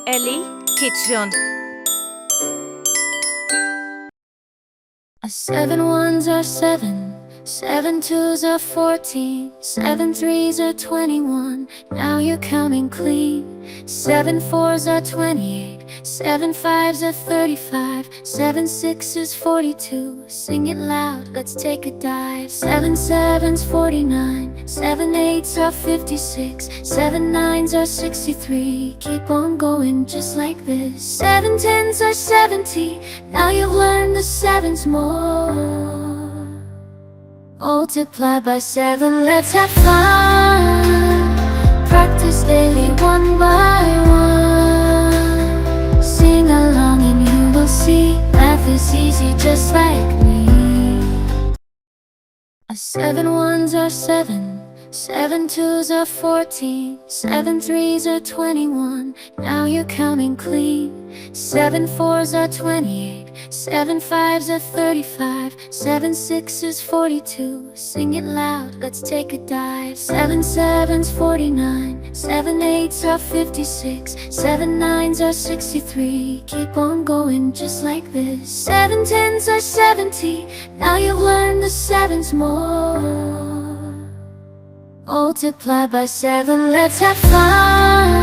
Ellie Kitchen. Seven ones are seven, seven twos are 14, seven threes are 21, now you're counting clean. Seven fours are 28, seven fives are 35, seven sixes 42, sing it loud, let's take a dive. Seven sevens 49, seven eights are 56, seven nines are 63, keep on going just like this. Seven tens are 70, now you've learned the sevens more. Multiply by seven, let's have fun. Practice daily one by one. Sing along and you will see math is easy just like me. Seven ones are seven, seven twos are 14, seven threes are 21, now you're counting clean. Seven fours are 28, seven fives are 35, seven sixes 42, sing it loud, let's take a dive. Seven sevens 49, seven eights are 56, seven nines are 63, keep on going just like this. Seven tens are 70, now you've learned the sevens more. Multiply by seven, let's have fun.